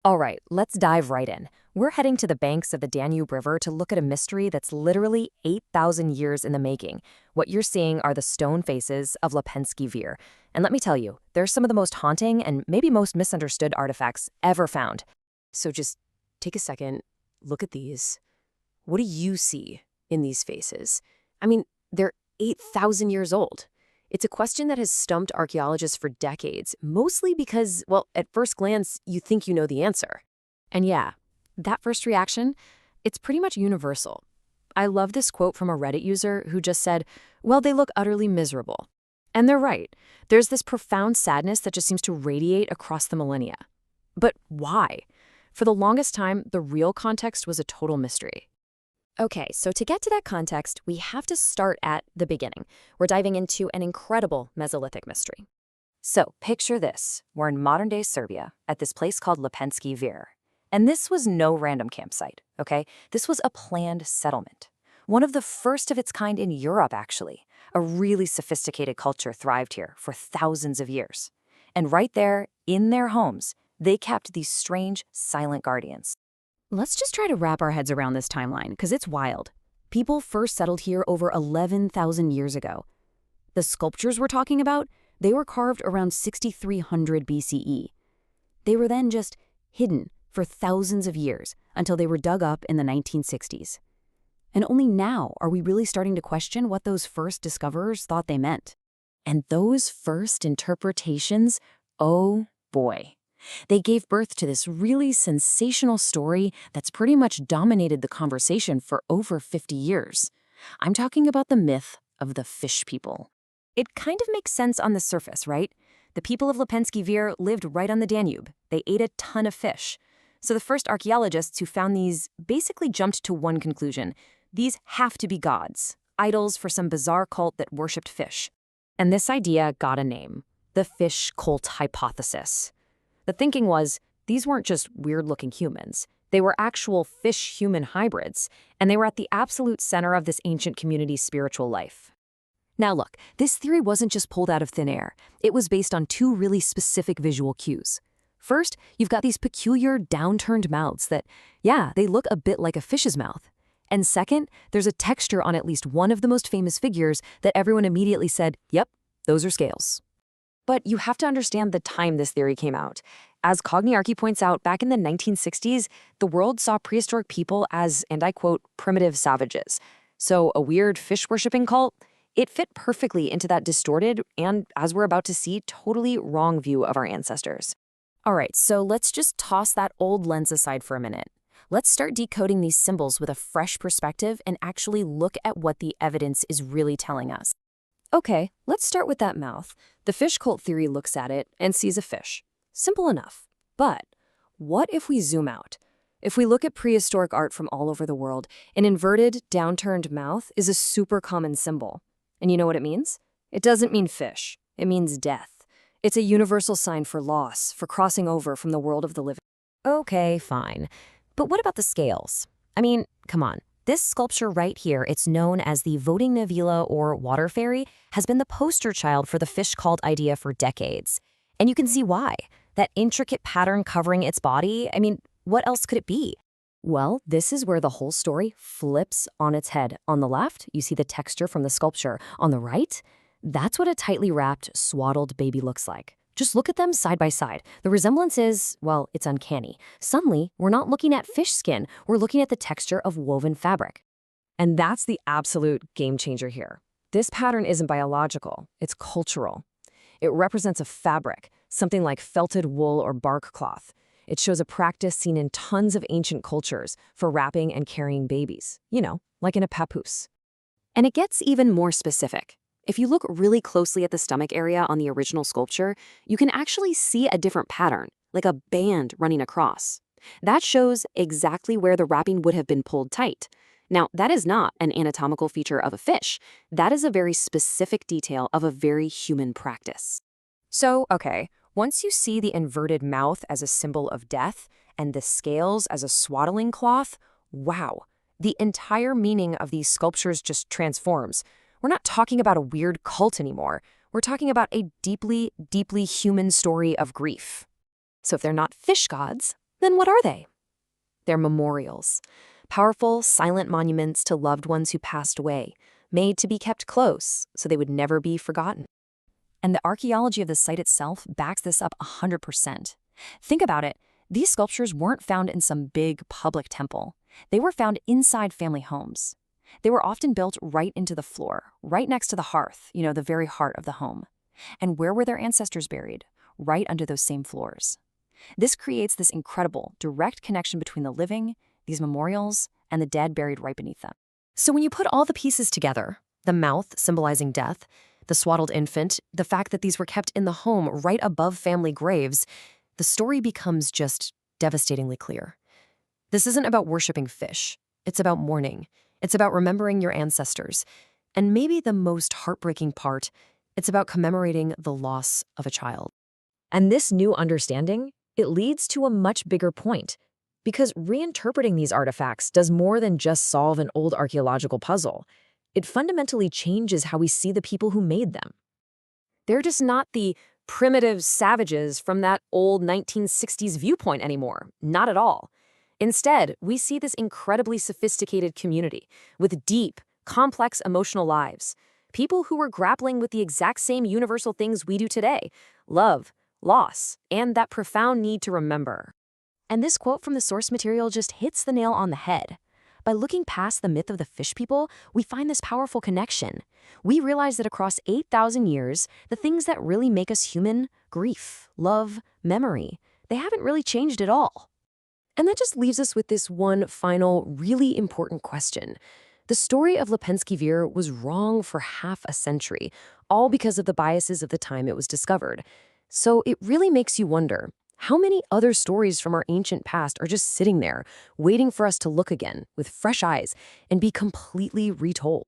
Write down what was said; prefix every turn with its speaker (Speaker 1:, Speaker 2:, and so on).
Speaker 1: All right, let's dive right in. We're heading to the banks of the Danube River to look at a mystery that's literally 8,000 years in the making. What you're seeing are the stone faces of Lepenski Vir. And let me tell you, they're some of the most haunting and maybe most misunderstood artifacts ever found. So just take a second, look at these. What do you see in these faces? I mean, they're 8,000 years old. It's a question that has stumped archaeologists for decades, mostly because, well, at first glance, you think you know the answer. And yeah, that first reaction, it's pretty much universal. I love this quote from a Reddit user who just said, well, they look utterly miserable. And they're right. There's this profound sadness that just seems to radiate across the millennia. But why? For the longest time, the real context was a total mystery. Okay, so to get to that context, we have to start at the beginning. We're diving into an incredible Mesolithic mystery. So picture this. We're in modern-day Serbia at this place called Lepenski Vir. And this was no random campsite, okay? This was a planned settlement. One of the first of its kind in Europe, actually. A really sophisticated culture thrived here for thousands of years. And right there, in their homes, they kept these strange, silent guardians. Let's just try to wrap our heads around this timeline, because it's wild. People first settled here over 11,000 years ago. The sculptures we're talking about, they were carved around 6,300 BCE. They were then just hidden for thousands of years until they were dug up in the 1960s. And only now are we really starting to question what those first discoverers thought they meant. And those first interpretations, oh boy. They gave birth to this really sensational story that's pretty much dominated the conversation for over 50 years. I'm talking about the myth of the fish people. It kind of makes sense on the surface, right? The people of Lepenski Vir lived right on the Danube. They ate a ton of fish. So the first archaeologists who found these basically jumped to one conclusion. These have to be gods, idols for some bizarre cult that worshipped fish. And this idea got a name, the fish cult hypothesis. The thinking was, these weren't just weird-looking humans. They were actual fish-human hybrids, and they were at the absolute center of this ancient community's spiritual life. Now look, this theory wasn't just pulled out of thin air. It was based on two really specific visual cues. First, you've got these peculiar downturned mouths that, yeah, they look a bit like a fish's mouth. And second, there's a texture on at least one of the most famous figures that everyone immediately said, yep, those are scales. But you have to understand the time this theory came out. As Cogniarchy points out, back in the 1960s, the world saw prehistoric people as, and I quote, primitive savages. So a weird fish-worshipping cult, it fit perfectly into that distorted and, as we're about to see, totally wrong view of our ancestors. All right, so let's just toss that old lens aside for a minute. Let's start decoding these symbols with a fresh perspective and actually look at what the evidence is really telling us. Okay, let's start with that mouth. The fish cult theory looks at it and sees a fish. Simple enough. But what if we zoom out? If we look at prehistoric art from all over the world, an inverted, downturned mouth is a super common symbol. And you know what it means? It doesn't mean fish. It means death. It's a universal sign for loss, for crossing over from the world of the living. Okay, fine. But what about the scales? I mean, come on. This sculpture right here, it's known as the voting Navila or water fairy, has been the poster child for the fish cult idea for decades. And you can see why. That intricate pattern covering its body, I mean, what else could it be? Well, this is where the whole story flips on its head. On the left, you see the texture from the sculpture. On the right, that's what a tightly wrapped, swaddled baby looks like. Just look at them side by side. The resemblance is, well, it's uncanny. Suddenly, we're not looking at fish skin, we're looking at the texture of woven fabric. And that's the absolute game changer here. This pattern isn't biological, it's cultural. It represents a fabric, something like felted wool or bark cloth. It shows a practice seen in tons of ancient cultures for wrapping and carrying babies, you know, like in a papoose. And it gets even more specific. If you look really closely at the stomach area on the original sculpture, you can actually see a different pattern, like a band running across. That shows exactly where the wrapping would have been pulled tight. Now, that is not an anatomical feature of a fish. That is a very specific detail of a very human practice. So, okay, once you see the inverted mouth as a symbol of death and the scales as a swaddling cloth, wow, the entire meaning of these sculptures just transforms. We're not talking about a weird cult anymore. We're talking about a deeply, deeply human story of grief. So if they're not fish gods, Then what are they? They're memorials. Powerful, silent monuments to loved ones who passed away, made to be kept close so they would never be forgotten. And the archaeology of the site itself backs this up 100%. Think about it. These sculptures weren't found in some big public temple. They were found inside family homes. They were often built right into the floor, right next to the hearth, the very heart of the home. And where were their ancestors buried? Right under those same floors. This creates this incredible, direct connection between the living, these memorials, and the dead buried right beneath them. So when you put all the pieces together, the mouth symbolizing death, the swaddled infant, the fact that these were kept in the home right above family graves, the story becomes just devastatingly clear. This isn't about worshiping fish. It's about mourning. It's about remembering your ancestors. And maybe the most heartbreaking part, it's about commemorating the loss of a child. And this new understanding, it leads to a much bigger point. Because reinterpreting these artifacts does more than just solve an old archaeological puzzle. It fundamentally changes how we see the people who made them. They're just not the primitive savages from that old 1960s viewpoint anymore. Not at all. Instead, we see this incredibly sophisticated community with deep, complex emotional lives. People who were grappling with the exact same universal things we do today: love, loss, and that profound need to remember. And this quote from the source material just hits the nail on the head. By looking past the myth of the fish people, we find this powerful connection. We realize that across 8,000 years, the things that really make us human, grief, love, memory, they haven't really changed at all. And that just leaves us with this one final, really important question. The story of Lepenski Vir was wrong for half a century, all because of the biases of the time it was discovered. So it really makes you wonder, how many other stories from our ancient past are just sitting there, waiting for us to look again with fresh eyes and be completely retold?